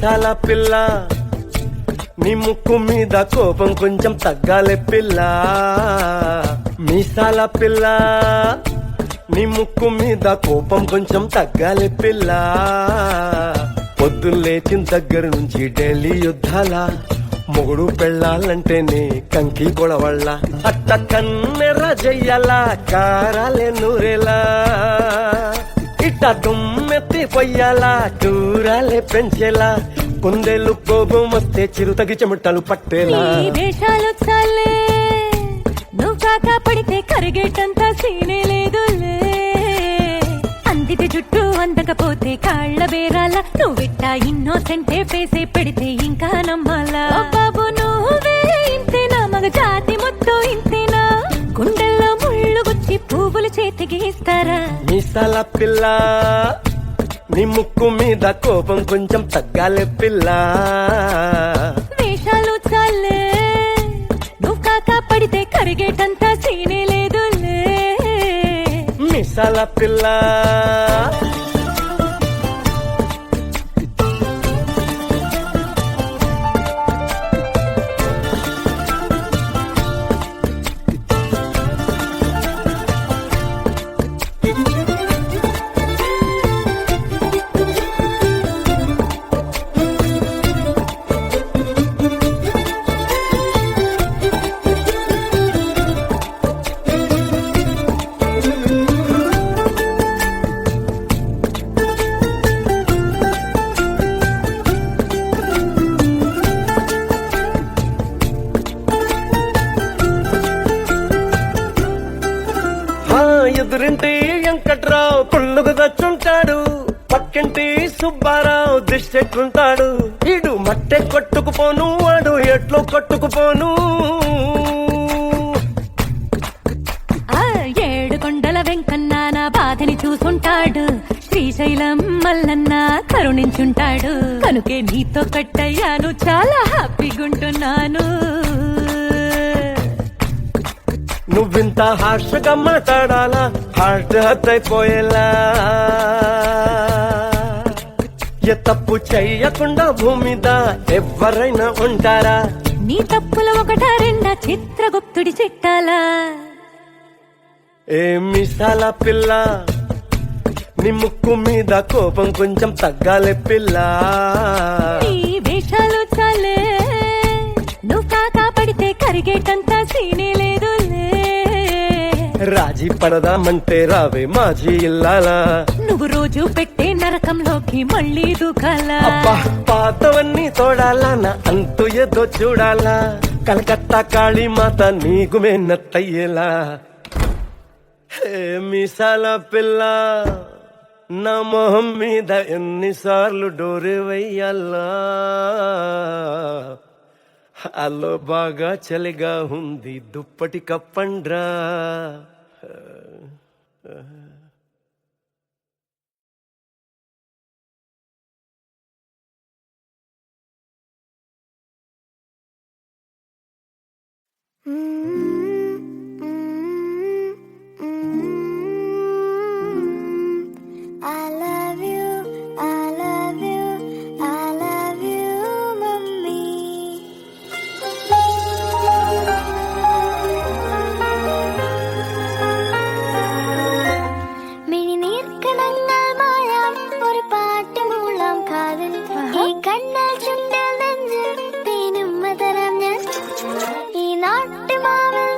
మీసాల పిల్ల నీ ముక్కు మీద కోపం కొంచెం తగ్గాలే పిల్ల. మీసాల పిల్ల నీ ముక్కు మీద కోపం కొంచెం తగ్గాలే పిల్ల. పొద్దున్న లేచిన దగ్గర నుంచి ఢిల్లీ యుద్ధాల మొగుడు పెళ్ళాలంటేనే కంకి గొడవళ్ళ. అట్ట కన్నెర్ర చెయ్యాల కారాలే నూరేలా, ఇట్ట దుమ్మెత్తి పొయ్యాలా కూరాలే పెంచేలా. కుందేలు కోపం వస్తే చిరుతగి చెమటలు పట్టేలా. వేషాలు చాలే నువ్వు కాక పడితే కరిగేటంత సీనే లేదులే. అందితే జుట్టు అందకపోతే కాళ్ళ బేరాల. నువ్విట్టా ఇన్నోసెంటే ఫేసే పెడితే ఇంకా నమ్మాలా. బాబు నువ్వే ఇంతేనా, మగ జాతి మొత్తం ఇంతేనా. గుండెల్లో ముళ్ళు గుచ్చి పువ్వులు చేతికి ఇస్తారా. మీసాల పిల్ల నీ ముక్కు మీద కోపం కొంచెం తగ్గాలే పిల్ల. వేషాలు చాలే నువ్వు కాక పడితే కరిగేటంత సీనే లేదులే. మీసాల పిల్ల ఎదురింటి వెంకట్రావు పుల్లుకు దచ్చుంటాడు, పక్కింటి సుబ్బారావు దిష్టెట్లుంటాడు. ఈడు మట్టె కొట్టుకుపోను వాడు ఎట్లో కొట్టుకుపోను. ఏడు కొండల వెంకన్న నా బాధని చూసుంటాడు, శ్రీశైలం మల్లన్న కరుణించుంటాడు. కనుకే నీతో కట్టయ్యాను, చాలా హ్యాపీగుంటున్నాను. నువ్వింత హార్షగా మాట్లాడాలా, హార్ట్ హర్ట్ అయిపోయేలా. ఏ తప్పు చెయ్యకుండా భూమిద ఎవరైనా ఉంటారా. నీ తప్పుల ఒకటా రెండా చిత్రగుప్తుడి చిట్టాలా. ఏ మీసాల పిల్ల నీ ముక్కు మీద కోపం కొంచెం తగ్గాలే పిల్ల. నీ వేషాలు చాలే నువ్వు కాక పడితే కరిగేటంత సీనే లేదులే. రాజీ పడదామంటే రావే మాజీ ఇల్లాలా. నువ్వు రోజు పెట్టే నరకంలోకి మళ్ళీ దూకాలా. అబ్బా పాతవన్నీ తోడాలా, నా అంతు ఏదో చూడాలా. కలకత్తా కాళీ మాత నీకు మెన్నత్తయ్యేలా. హే మీసాల పిల్ల నా మొహం మీద ఎన్నిసార్లు డోరే వెయ్యాలా. అల్లో బాగా చలిగా ఉంది దుప్పటి కప్పండ్రా. ഈ നാട്ടുമാവിൽ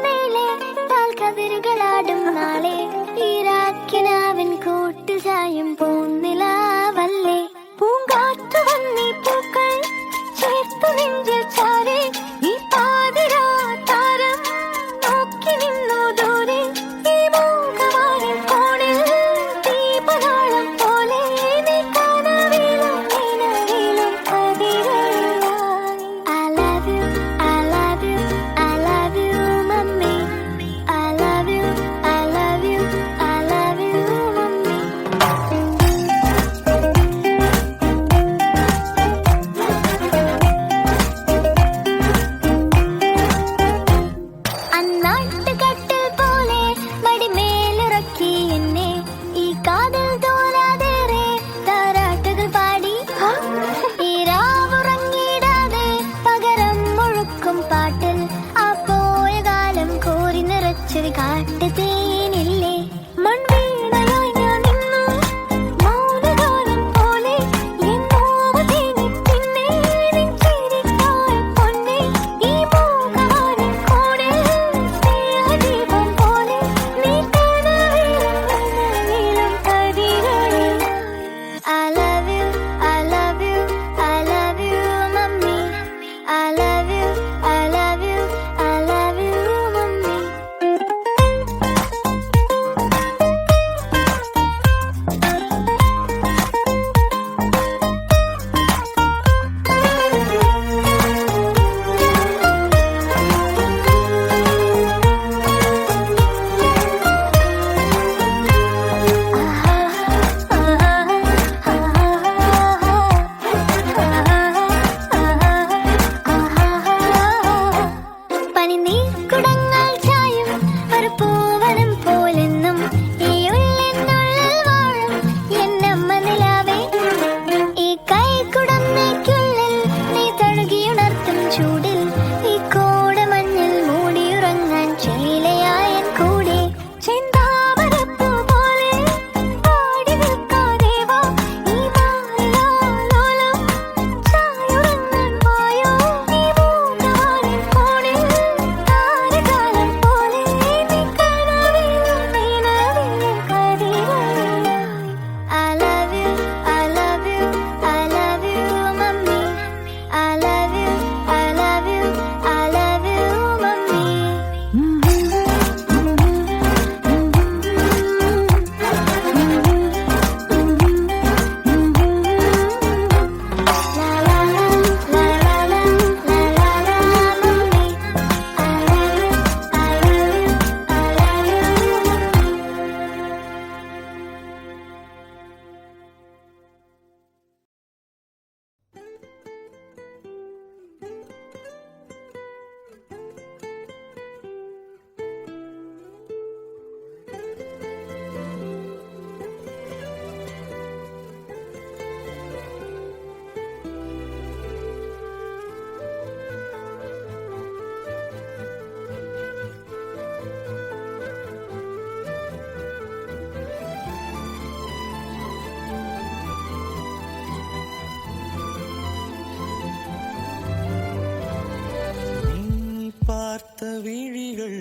பார்த்த விழிகள்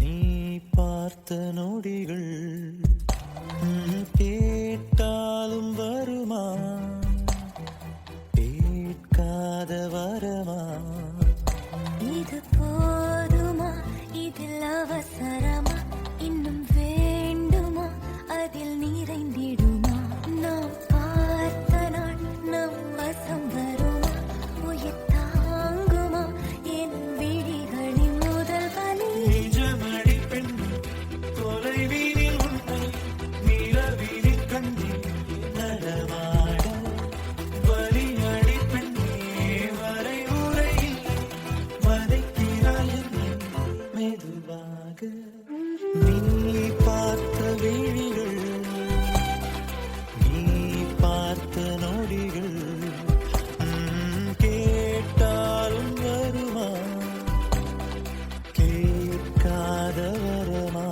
நீ பார்த்த நொடிகள் கேட்டாலும் வருமா கேட்காத வரமா இது போதுமா இதில் அவசரமா இன்னும் வேண்டுமா அதில் நிறைந்திடுமா நாம் பார்த்த நாள் நம் வசம் வருமா உயிர் தாங்குமா என் விழிகளின் முதல் வலி நிஜமடி பெண் தொலைவீனில் உன்னை நிலவீனில் கண்ணி நடமாட வலியடி பெண்ணே வரை உரையில் வதைக்கிறாய் என்னை மெதுவாக நீ பார்த்த விழிகள் நீ பார்த்த நொடிகள் கேட்டாலும் வருமா கேட்காத வரமா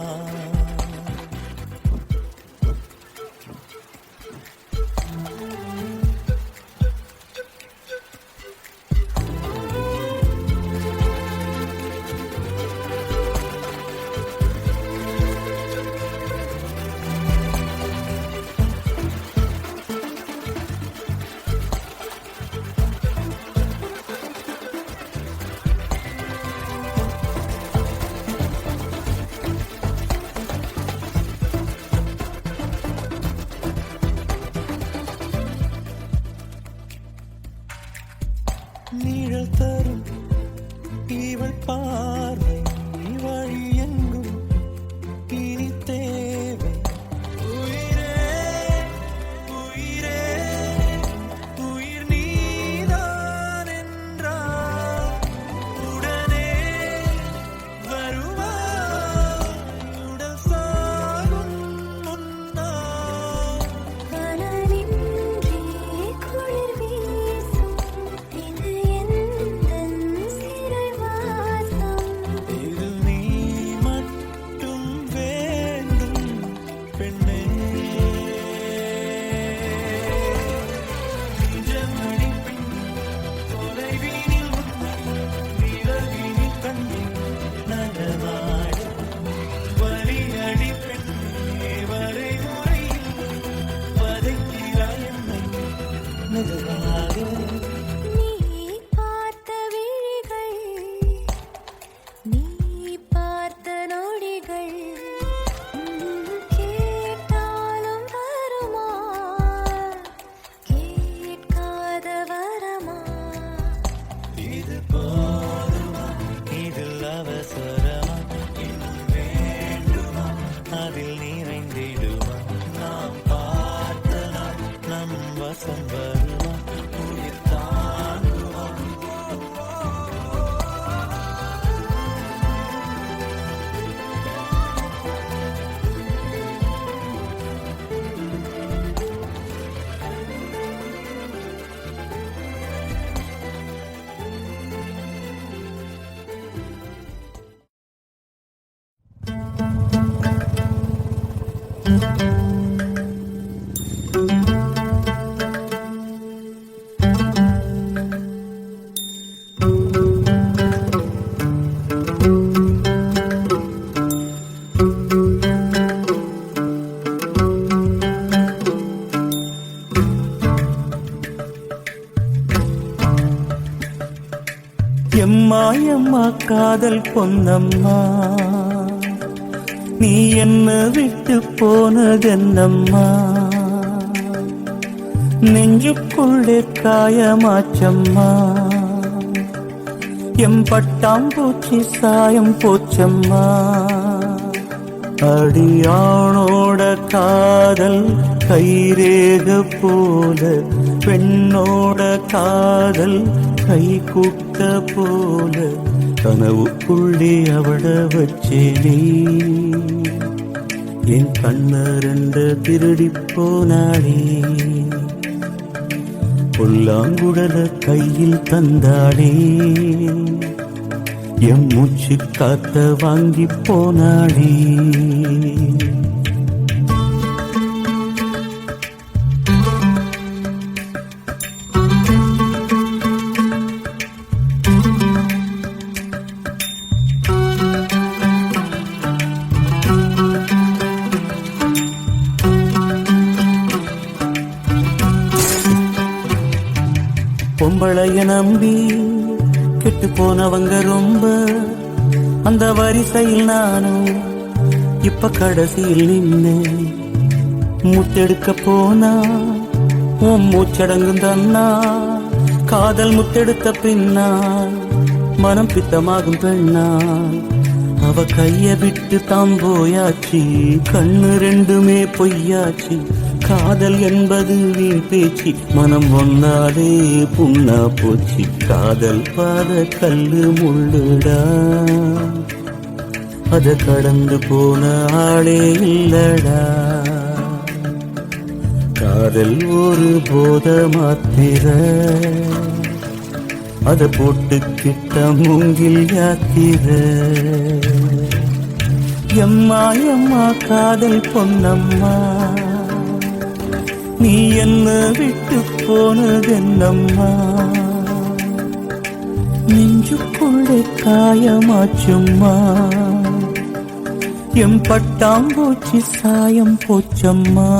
நிழல் தரும் இவள் பார்வை வழி எங்கும் இனி தேவை உயிரே உயிரே உயிர் நீதான் என்றால் உடனே வருவாய் உடல் சாகும் முன்னால் கனலின்றி குளிர் வீசும் இது எந்தன் சிறைவாசம் இது நீ மட்டும் வேண்டும் பெண்ணே நிஜமடி பெண் தொலைவீனில் உன்னை நிலவீனில் கண்ணி நடமாட வலியடி பெண்ணே வரை முறையில் வதைக்கிறாய் என்னை மெதுவாக நீ பார்த்த விழிகள் நீ பார்த்த நொடிகள் கேட்டாலும் வருமா கேட்காத வரமா இது போதுமா இதில் அவசரமா இன்னும் வேண்டுமா அதில் நிறைந்திடுமா நாம் பார்த்த நாள் நம் வசம் வருமா உயிர் தாங்குமா எம்மா எம்மா காதல் பொன்னம்மா நீ என்ன விட்டு போனதென்னம்மா நெஞ்சுக்குள்ளே காயமாச்சம்மா எம் பட்டாம்பூச்சி சாயம் போச்சம்மா அடியானோட காதல் கைரேக போல பெண்ணோட காதல் கை கூட்ட போல கனவுக்குள்ளே அவட வச்சேனே என் கண்ணரண்ட திருடி போனாளே புல்லாங்குழல கையில் தந்தாளே எம் மூச்சு காத்த வாங்கி போனாளே பொம்பளைய நம்பி கெட்டு போனவங்க ரொம்ப, அந்த வரிசையில் நானும் இப்ப கடைசியில் நின்னு முத்தெடுக்க போனா உன் மூச்சடங்கும் தன்னா, காதல் முத்தெடுத்த பின்னால் மனம் பித்தமாகும் பெண்ணா, அவ கைய விட்டு தாம் போயாச்சு, கண்ணு ரெண்டுமே பொய்யாச்சு, காதல் என்பது வீண் பேச்சு, மனம் ஒன்னாலே புண்ணா போச்சு, காதல் பாத கல்லு முள்ளுடா, அத கடந்து போன ஆளே இல்லடா, காதல் ஒரு போத மாத்திர, அத போட்டுக்கிட்ட மூங்கில் யாத்திர, எம்மா எம்மா காதல் பொன்னம்மா, நீ என்ன விட்டு போனதென்னம்மா, நெஞ்சுக்குள்ளே காயமாச்சும்மா, எம் பட்டாம்பூச்சி சாயம் போச்சம்மா.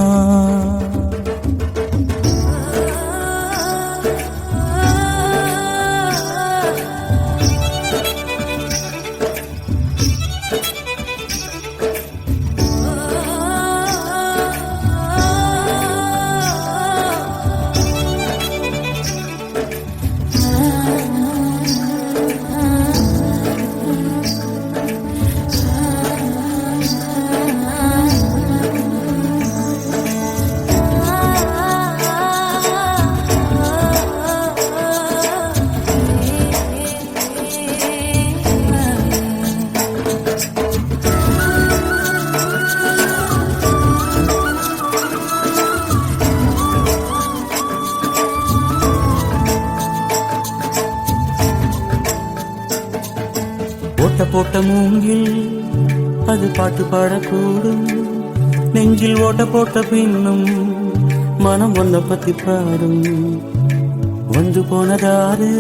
ஓட்ட போட்ட மூங்கில் அது பாட்டு பாடக்கூடும், நெஞ்சில் ஓட்ட போட்ட பின்னும் மனம் ஒன்ன பத்தி பாடும், வந்து போனதாரு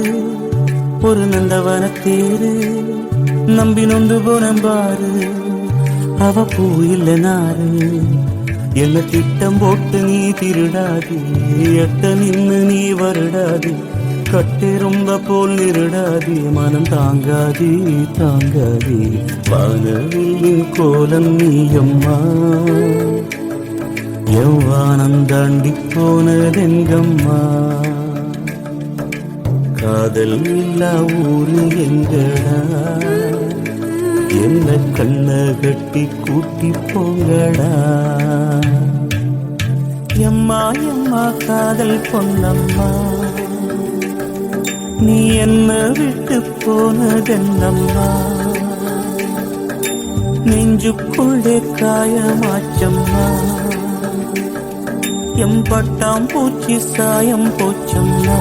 ஒரு நந்தவன தேரு, நம்பி நொந்து போனம்பாரு, அவ பூ இல்ல நாரு, என்ன திட்டம் போட்டு நீ திருடாது, எட்ட நின்னு நீ வருடாது, கட்டெரும்ப போல் நிருடாதே, மனம் தாங்காதே தாங்காதே, வானவில்லின் கோலம் நீயம்மா, எவ்வானம் தாண்டி போனதெங்கம்மா, காதல் இல்லா ஊரு எங்கடா, என்ன கண்ண கட்டி கூட்டி போங்கடா, எம்மா எம்மா காதல் பொன்னம்மா, நீ என்ன விட்டு போனதென்னம்மா, நெஞ்சுக்குள்ளே காயமாச்சம்மா, எம் பட்டாம் பூச்சி சாயம் போச்சம்மா.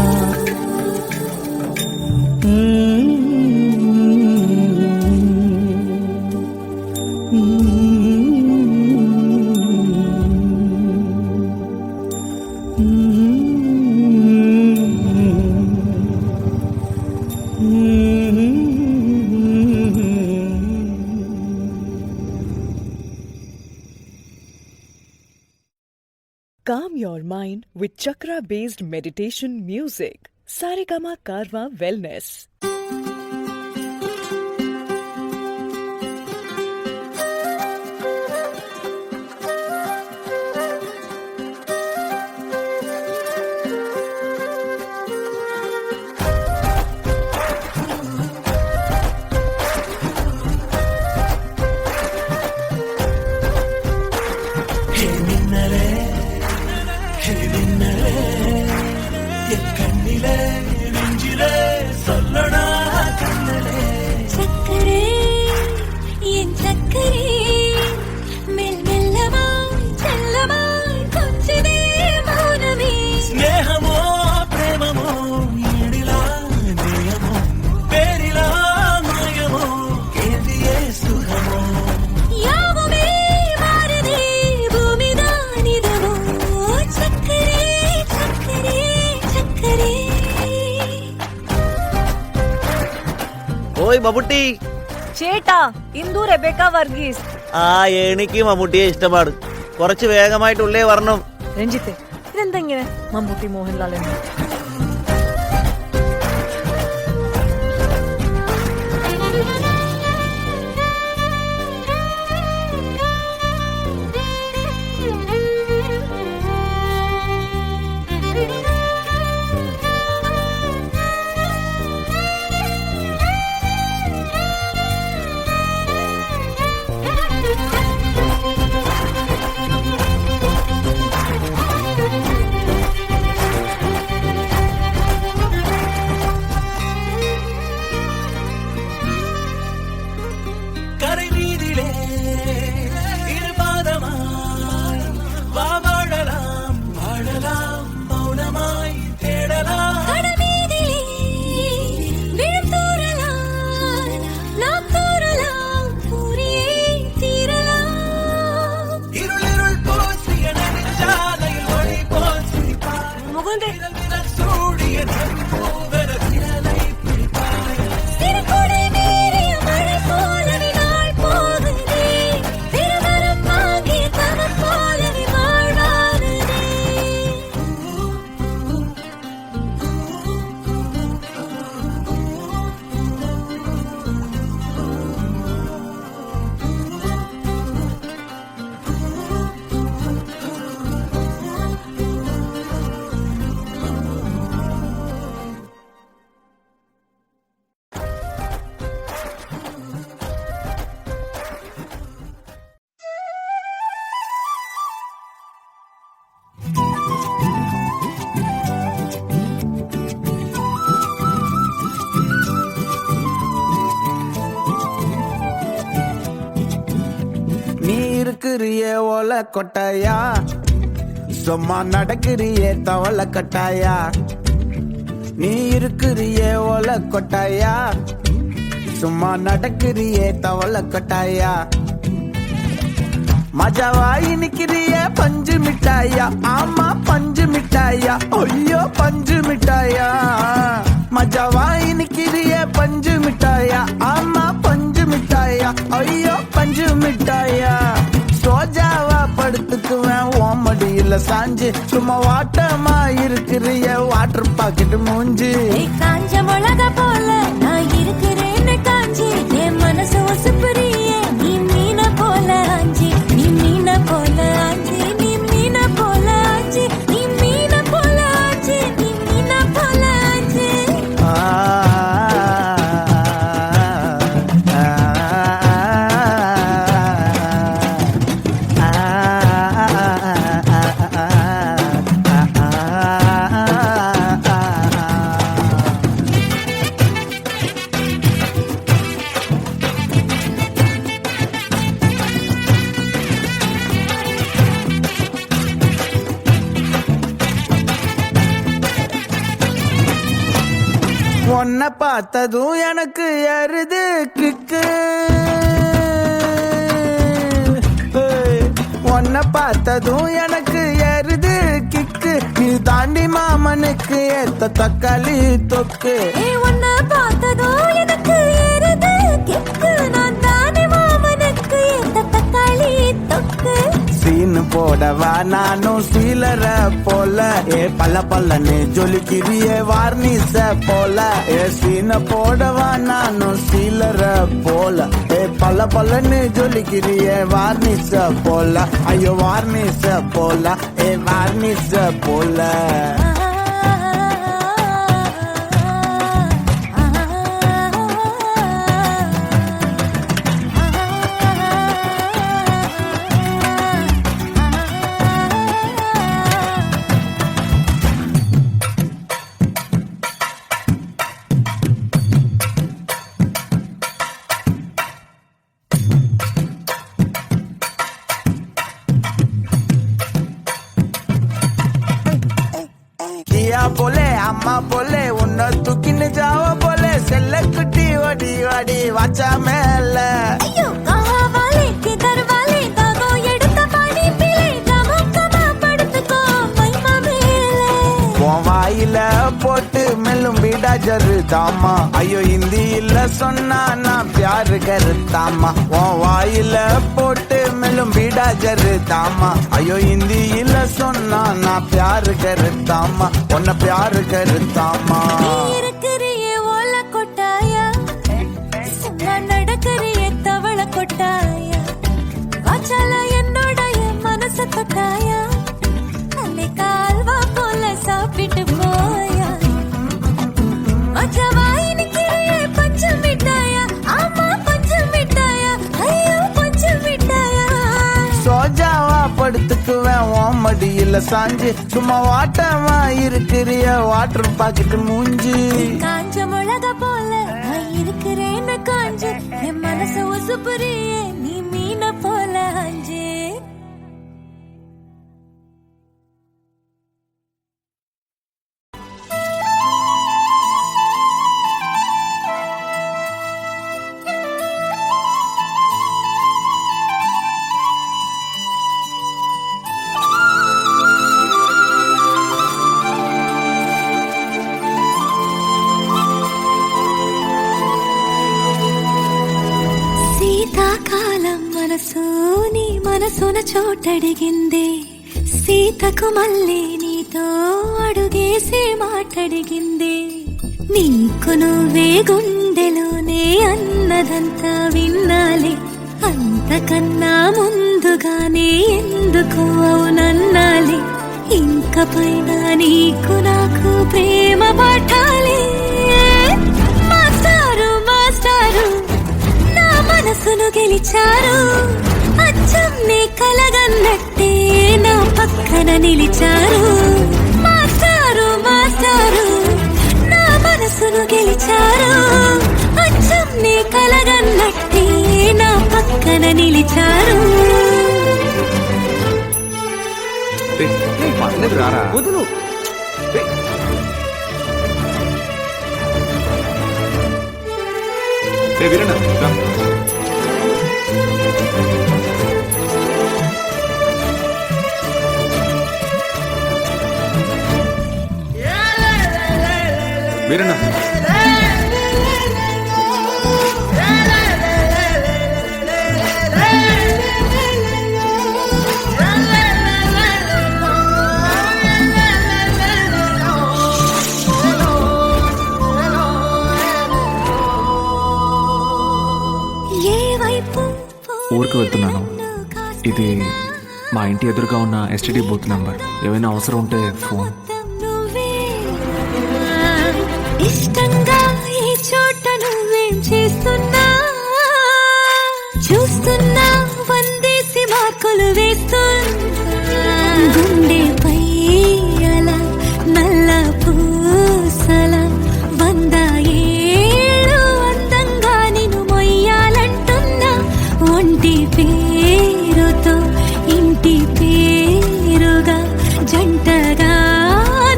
Calm your mind with chakra-based meditation music. Saregama Karwa Wellness. ഓയ് മമ്മൂട്ടി. ചേട്ടാ ഇന്ദു റെബേക്ക വർഗീസ്. എനിക്ക് മമ്മൂട്ടിയെ ഇഷ്ടമാണ്. കുറച്ച് വേഗമായിട്ടുള്ളേ വരണം. രഞ്ജിത്തെ ഇതെന്താ ഇങ്ങനെ? മമ്മൂട്ടി മോഹൻലാൽ இருக்கிறியே ஓல கொட்டாயா, சும்மா நடக்கிறியே தவள கட்டாயா. நீ இருக்கிறியே ஓல கொட்டாயா, சும்மா நடக்கிறியே தவள கட்டாயா. மஜாவாயி நிக்கிறிய பஞ்சு மிட்டாயா, ஆமா பஞ்சு மிட்டாயா, ஐயோ பஞ்சு மிட்டாயா. மஜாவாயி நிக்கிறிய பஞ்சு மிட்டாயா, ஆமா பஞ்சு மிட்டாயா, ஐயோ பஞ்சு மிட்டாயா. சோஜாவா படுத்துக்குவேன் ஓமடியில சாஞ்சு, சும்மா வாட்டமா இருக்கிறிய வாட்டர் பாக்கெட் மூஞ்சி. காஞ்ச மிளகா போல நான் இருக்கிறேன்னு காஞ்சி, என் மனசு ஒசுப்புறியே நீ மீன போல ஆஞ்சி, நீ மீன போல ஆஞ்சி, நீ மீன போல ஆஞ்சி, நீ மீன போல ஆஞ்சி, நீ மீன போல ஆஞ்சி. உன்னை பார்த்ததும் எனக்கு எருது கிக்கு, உன்னை பார்த்ததும் எனக்கு எருது கிக்கு. நீ தாண்டி மாமனுக்கு ஏத்த தக்காளி தொக்கு. உன்னை பார்த்ததோ எனக்கு ஏறுது கிக்கு, நான் தானே மாமனுக்கு ஏத்த தக்காளி தொக்கு. சீனு போடவா நானும் சீலர போல, ஏ பல்ல பல்லன்னு ஜொலிக்கிறிய வார்னிச போல. ஏ சீன போடவா நானும் சீலர போல, ஏ பல்ல பல்லன்னு ஜொலிக்கிறிய வார்னிச போல. ஐயோ வார்னிச போல, ஏ வார்னிச போல. போலே அம்மா போலே உன்னை தூக்கின்னு ஜாவ போலே, செல்ல குட்டி ஓடி ஓடி வாச்சா மேல. ஐயோ காவாலே கிதர்வாலே தாகோ எடுத்த பாடி பிளே, கமக்கமா படுத்துக்கோ மைமா மேலே. உன் வாயில போட்டு மெல்லும் வீடா ஜருதாமா, ஐயோ ஹிந்தியில சொன்னா நான் பியாரு கருத்தாமா. உன் வாயில போட்டு மெல்லும் வீடா ஜருதாமா, ஐயோ ஹிந்தியில சொன்னா நான் பியாரு கருத்தாமா, உன்னை பியாரு கருத்தாமா. நீ இருக்கிறியே ஓல கொட்டாயா, சும்மா நடக்கிறியே தவள கொட்டாயா. வாச்சால என்னோடைய மனச தொட்டாயா, அன்னை கால்வா போல சாப்பிட்டு போயா. மஜாவாய் நிக்கிறியே பஞ்சு மிட்டாயா, ஆமா பஞ்சு மிட்டாயா, ஐயோ பஞ்சு மிட்டாயா. சோஜாவா படுத்துக்குவேன் ஓமடியில சாஞ்சு, சும்மா வாட்டமா இருக்கிறிய வாட்டர் பாக்கெட் மூஞ்சி. காஞ்ச மிளகா போல நான் இருக்கிறேன்னு காஞ்சு, என் மனசு ஒசுப்புறியே நீ மீன போல ஆஞ்சு. శీతాకాలం మనసు నీ మనసున చోటడిగిందే, సీతకు మళ్ళీ నీతో అడుగేసి మాటడిగిందే. నీకు నువ్వే గుండెలోనే అన్నదంతా విన్నాలే, అంతకన్నా ముందుగానే ఎందుకు అవునన్నాలే. ఇంక పైన నీకు నాకు ప్రేమ పాఠాలే. మాస్టారు మాస్టారు నా మనసును గెలిచారు, అచ్చం నీ కలగన్నట్టే నా పక్కన నిలిచారు. మాస్టారు మాస్టారు నా మనసును గెలిచారు, అచ్చం నీ కలగన్నట్టే నా పక్కన నిలిచారు. వదులు వీరన్న వీరన్న ఊరికి వెళ్తున్నాను. ఇది మా ఇంటి ఎదురుగా ఉన్న ఎస్టీడీ బూత్ నంబర్. ఏమైనా అవసరం ఉంటే ఫోన్. ఇష్టంగా ఈ చోట నువ్వేం చేస్తున్నా చూస్తున్నా వందేసి మార్కులు వేస్తున్నా గుండెపై అలా నల్ల పూసల 100 ఏళ్ళు అందంగా నిన్ను మొయ్యాలంటున్నా ఒంటి పేరుతో ఇంటి పేరుగా జంటగా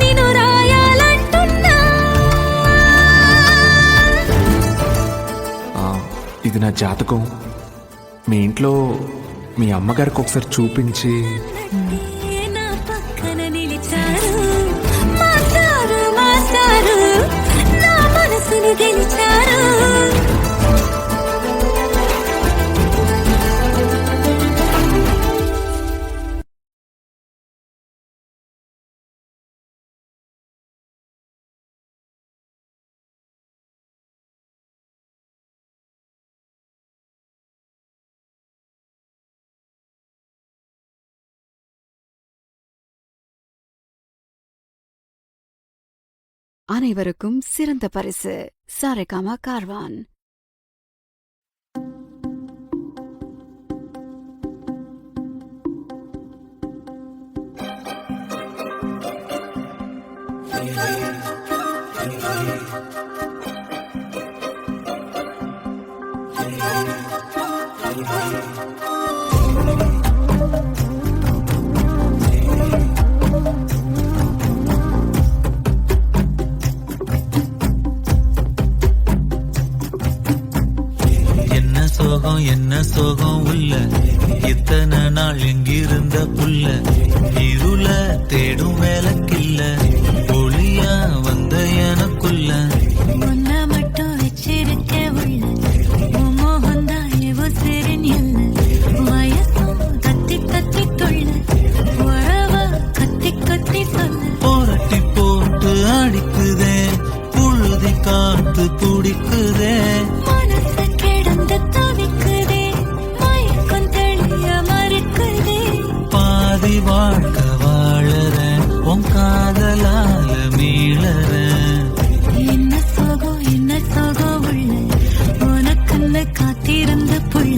నిన్ను రాయాలంటున్నా. ఇది నా జాతకం. మీ ఇంట్లో మీ అమ్మగారికి ఒకసారి చూపించి. నా పక్కన నిలిచారు మాస్టారు మాస్టారు నా మనసుని గెలిచారు. அனைவருக்கும் சிறந்த பரிசு சாரேகாமா கார்வான். என்ன சோகம் உள்ள இத்தனை நாள் எங்கிருந்த புள்ள இருள தேடும் வேலைக்கில்ல ஒளியா வந்த எனக்குள்ள ஒன்ன மட்டும் வச்சிருக்க உள்ள மோகந்தான் எவோ சிறின் இல்ல வயசும் கத்தி கத்தி தொள்ள உறவ கத்தி கத்தி சொல்ல போரட்டி போட்டு அடிக்குதே புழுதி காத்து பிடிக்குதே மனசு கிடந்து தவிக்குதே மயக்கம் தெளிய மறுக்குதே பாதி வாழ்க்கை வாழறேன் உன் காதலால மீளறேன் என்ன சோகம் உள்ள உனக்குன்னு காத்திருந்த புள்ள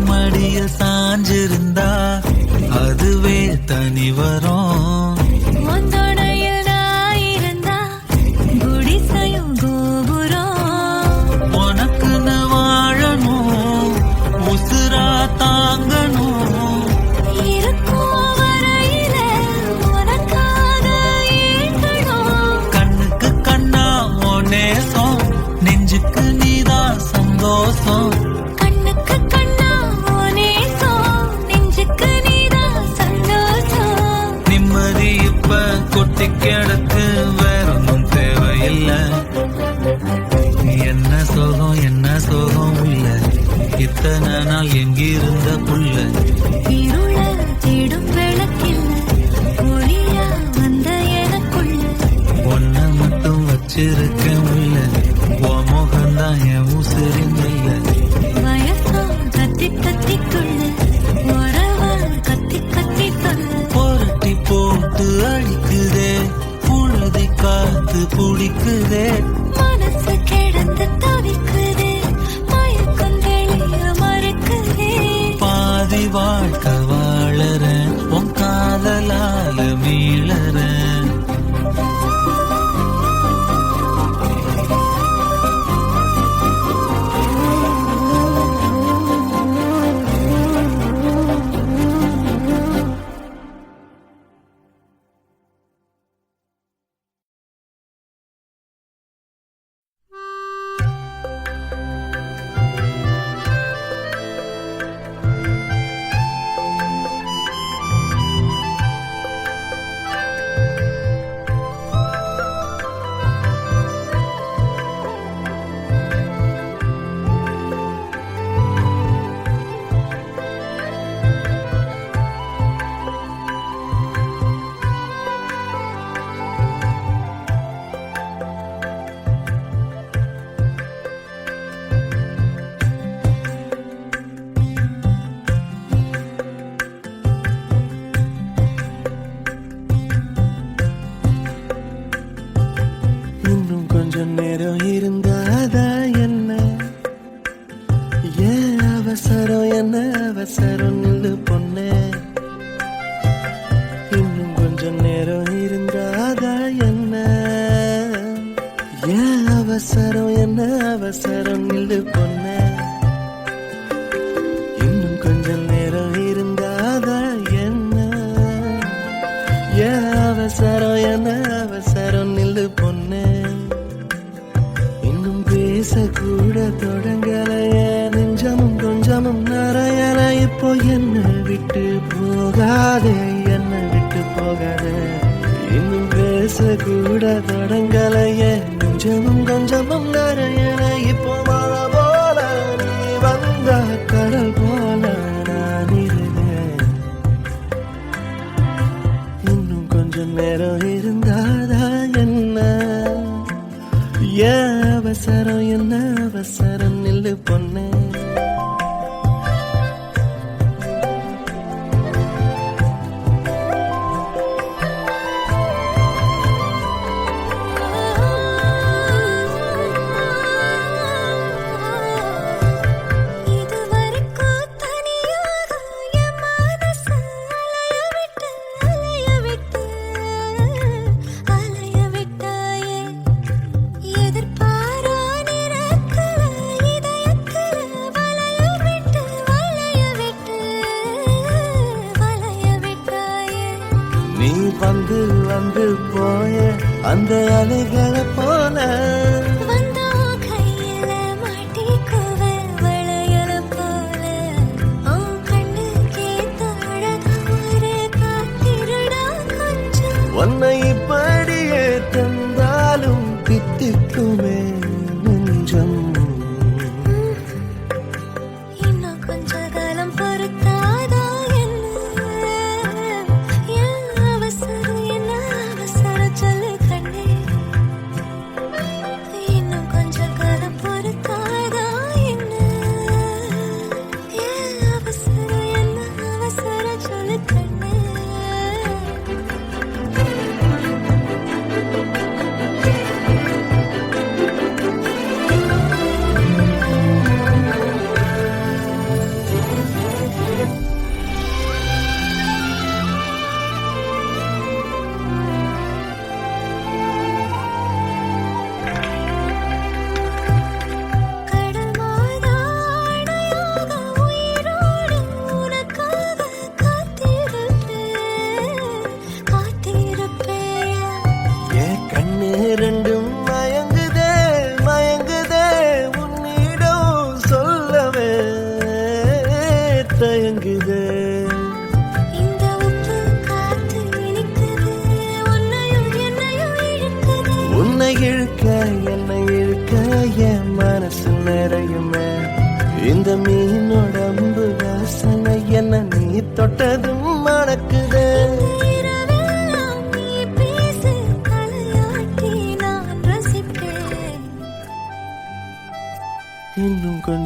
மடியில் சாஞ்சிருந்தா அதுவே தனி வரும் ஒந்தோடையில் நான் இருந்தா குடிசையும் கோபுரம் உனக்குன்னு வாழணும் உசுரா தாங்கணும் இருக்கும் வரையில உனக்காக ஏங்கணும் கண்ணுக்கு கண்ணா ஓ நேசம் நெஞ்சுக்கு நீதான் சந்தோஷம் கண்ணுக்கு கண்ணா நேசம் நெஞ்சுக்கு நீதான் சந்தோஷம் நிம்மதி இப்ப வச்சிருக்கேன் உள்ள உன் முகம்தான் என் உசிரின் இல்ல வயசும் கத்தி கத்திக்குள்ள உறவா கத்தி கத்தி சொல்ல புரட்டி போட்டு அடிக்குதே புழுதி காத்து பிடிக்குதே மனசு கிடந்து தவிக்குதே மயக்கம் தெளிய மறுக்குதே பாதி வாழ்க்கை வாழறேன் உன் காதலால மீளறேன் இன்னும் கொஞ்சம் நேரம் இருந்தாதா என்ன ஏன் அவசரம் என்ன அவசரம் நில்லு பொண்ணே இன்னும் கொஞ்சம் நேரம் இருந்தாதா என்ன ஏன் அவசரம் என்ன அவசரம் நில்லு பொண்ணே இன்னும் கொஞ்சம் நேரம் இருந்தாதா என்ன ஏன் அவசரம் என்ன அவசரம் நில்லு பொண்ணே இன்னும் பேசக்கூட தொடங்கலைய நெஞ்சமும் கொஞ்சமும் நிறையல இப்போ என்ன விட்டு போகாதே என்ன விட்டு போகாதே இன்னும் பேசக்கூட தொடங்கலைய நெஞ்சமும் கொஞ்சமும் நிறையல இப்போ மழை போல நீ வந்த கடல் போல நான் இருந்தேன் இன்னும் கொஞ்சம் நேரம் இருந்தாதா என்ன ஏன் அவசரம் என்ன அவசரம் நில்லு பொண்ணே இதுவரைக்கும் தனியாக என் மனசு அலைய விட்டாயே எதிர்பாரா நிறக்கல இதயக்கல வளைய விட்டாயே நீ வந்து வந்து போய அந்த அலைகளை போல வந்தா கையில மாட்டிக்குவ வளையல போல உன் கண்ணுக்கே அழகா ஒரு காத்திருடா கொஞ்சம் உன்னை இப்படியே தந்தாலும் பித்திக்குமே நெஞ்சம் இன்னும் கொஞ்ச காலம் பொறுத்தாதா என்ன ஏன் அவசரம் என்ன அவசரம் சொல்லு கண்ணே இன்னும் கொஞ்ச காலம் பொறுத்தாதா என்ன ஏன் அவசரம் என்ன அவசரம் சொல்லு கண்ணே கடல் மாதாடையாக உயிரோடு உனக்காக காத்திருப்பேயா என் கண்ணு ரெண்டும் மயங்குதே மயங்குதே உன்னிடம் சொல்லவே தயங்குதே இந்த உப்பு காத்து இனிக்குது உன்னையும் என்னையும் இழுக்குது உன்னை இழுக்க என்னை இழுக்க என் மனசு நிறையுமே இந்த மீனோட அம்பு வாசனை என்ன நீ தொட்டதும் மணக்குதே இரவெல்லாம் நீ பேசு தலையாட்டி நான் ரசிப்பேன்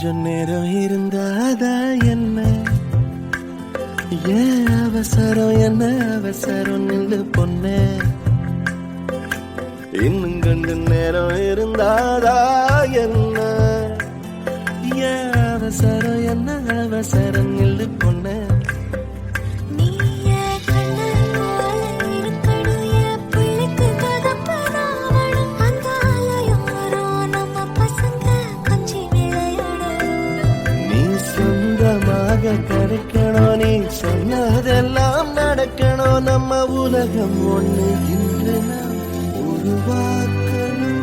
கொஞ்சம் நேரம் இருந்தாதா என்ன ஏன் அவசரம் என்ன அவசரம் நில்லு பொண்ணே இன்னும் கொஞ்சம் நேரம் இருந்தாதா என்ன ஏன் அவசரம் என்ன அவசரம் நில்லு பொண்ணே நீயே கண்ணால இருக்கணும் என் பிள்ளைக்கு தகப்பனாவணும் அந்த ஆலயோரோ நம்ம பசங்க கொஞ்சி விளையாடணும் நீ சொந்தமாக கிடைக்கணும் நீ சொன்னதெல்லாம் நடக்கணும் நம்ம உலகம் ஒண்ணு இன்று நாம் உருவாக்கணும்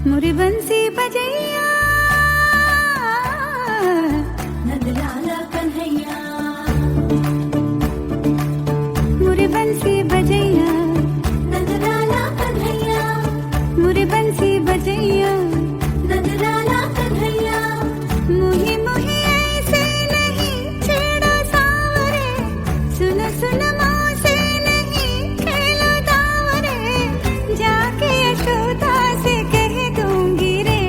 मुरी बंसी बजैया नंदलाला कन्हैया मुरी बंसी बजैया नंदलाला कन्हैया मुरी बंसी बजैया नंदलाला कन्हैया मुही मुही ऐसे नहीं छेड़ो सावरे सुन सुन मौसे नहीं खेलो दावरे जाके यशोदा से कह दूंगी रे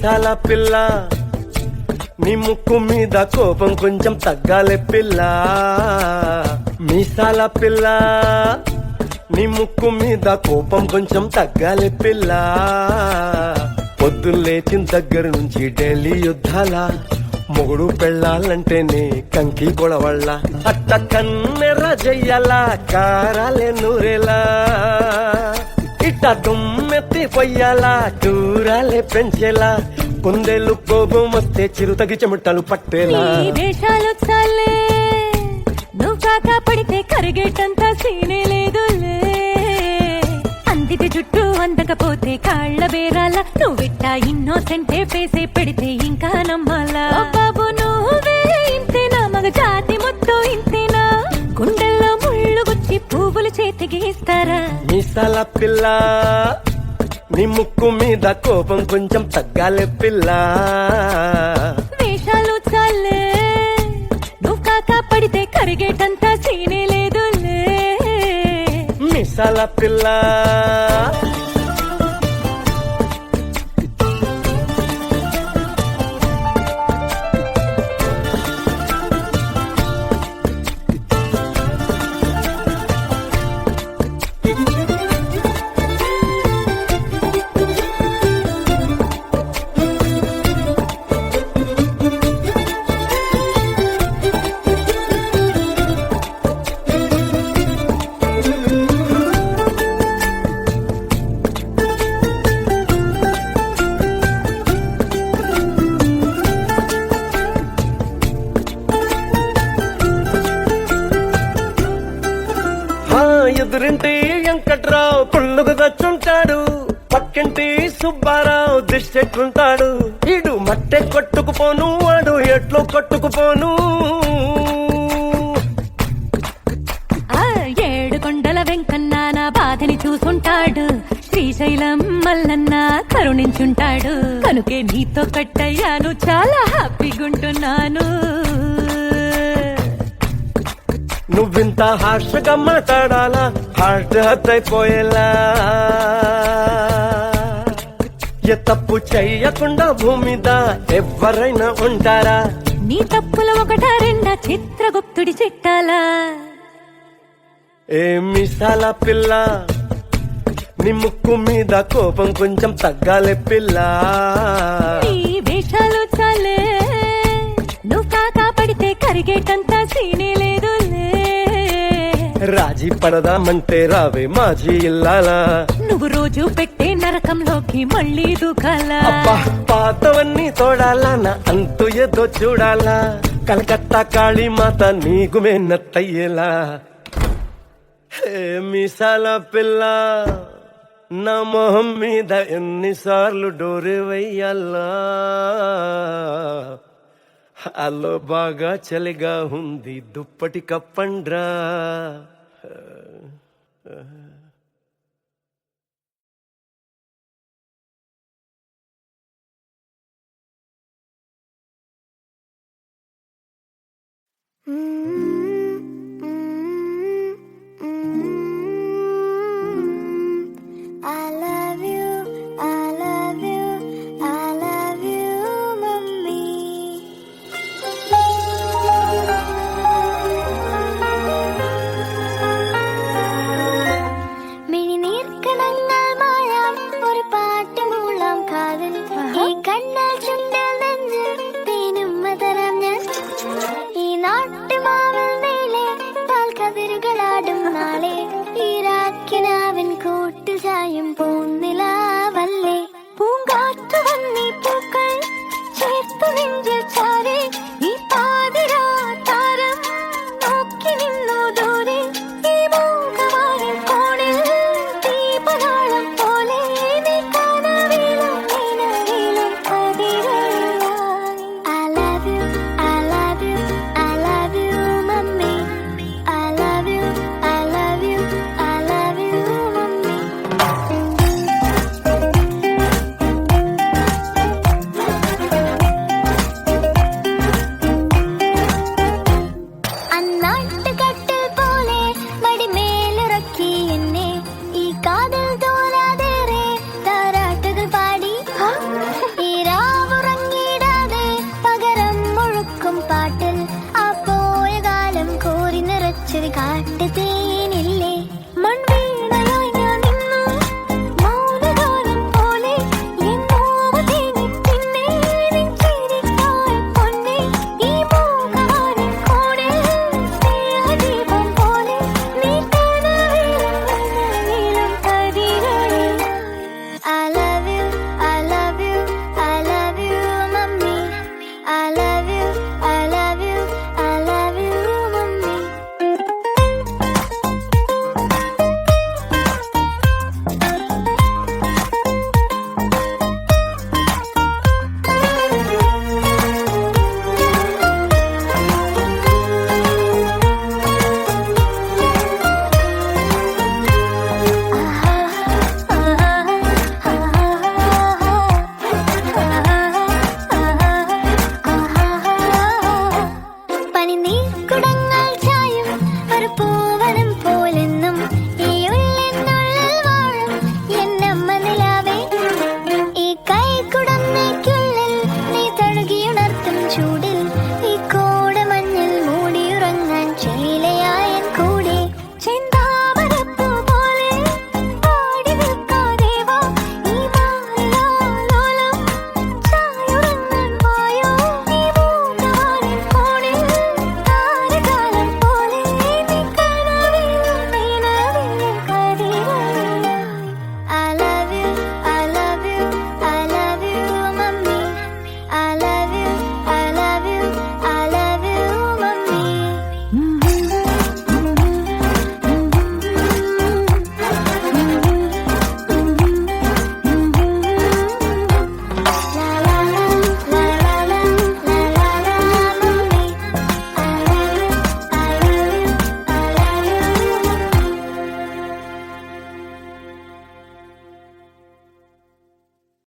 మీసాల పిల్ల నీ ముక్కు మీద కోపం కొంచెం తగ్గాలి పిల్ల మీసాల పిల్ల నీ ముక్కు మీద కోపం కొంచెం తగ్గాలి పిల్ల పొద్దున్న లేచిన దగ్గర నుంచి ఢిల్లీ యుద్ధాల మొగుడు పెళ్ళాలంటేనే కంకి గొడవళ్ళ అట్ట కన్నెర జయ్యాల కారాలే నూరేలా ఇట్ట దుమ్మెత్తి పొయ్యాలా కూరాలే పెంచేలా కుందేలు కోపం వస్తే చిరుతగి చెమటలు పట్టేలా నీ వేషాలు చాలే నువ్వు కాక పడితే కరిగేటంత సీనే లేదులే అందితే జుట్టు అందకపోతే కాళ్ళ బేరాల నువ్విట్ట ఇన్నోసెంటే పేసే పెడితే ఇంకా నమ్మాలా బాబు నువ్వే ఇంతేనా మగ జాతి మొత్తం ఇంతేనా గుండెల్లో ముళ్ళు గుచ్చి పువ్వులు చేతికి ఇస్తారా మీసాల పిల్ల నీ ముక్కు మీద కోపం కొంచెం తగ్గాలి పిల్ల వేషాలు చాలే నువ్వు కాక పడితే కరిగేటంత సీనే లేదులే మీసాల పిల్ల ఎదురింటి వెంకట్రావు పుల్లుగు దచ్చుంటాడు పక్కింటి సుబ్బారావు దిష్టెట్టుంటాడు ఈడు మట్టె కొట్టుకుపోను వాడు ఎట్లో కొట్టుకుపోను ఏడు కొండల వెంకన్న నా బాధని చూసుంటాడు శ్రీశైలం మల్లన్న కరుణించుంటాడు కనుకే నీతో కట్టయ్యాను చాలా హ్యాపీగుంటున్నాను నువ్వింత హార్ష్గా మాట్లాడాలా హార్ట్ హర్ట్ అయిపోయేలా ఏ తప్పు చెయ్యకుండా భూమిద ఎవరైనా ఉంటారా నీ తప్పుల ఒకటా రెండా చిత్రగుప్తుడి చిట్టాలా ఏ మీసాల పిల్ల నీ ముక్కు మీద కోపం కొంచెం తగ్గాలి పిల్ల నీ వేషాలు చాలే నువ్వు కాకా పడితే కరిగేటంత సీనే లేదులే రాజీ పడదామంటే రావే మాజీ ఇల్లాలా నువ్వు రోజు పెట్టే నరకంలోకి మళ్ళీ దూకాలా అబ్బా పాతవన్నీ తోడాలా నా అంతు ఏదో చూడాలా కలకత్తా కాళీమాత నీకు మేనత్తయ్యేలా హే మీసాల పిల్ల నా మొహం మీద ఎన్నిసార్లు డోరే వెయ్యాలా అల్లో బాగా చలిగా ఉంది దుప్పటి కప్పండ్రా നാട്ടുമാവിൽ சூடு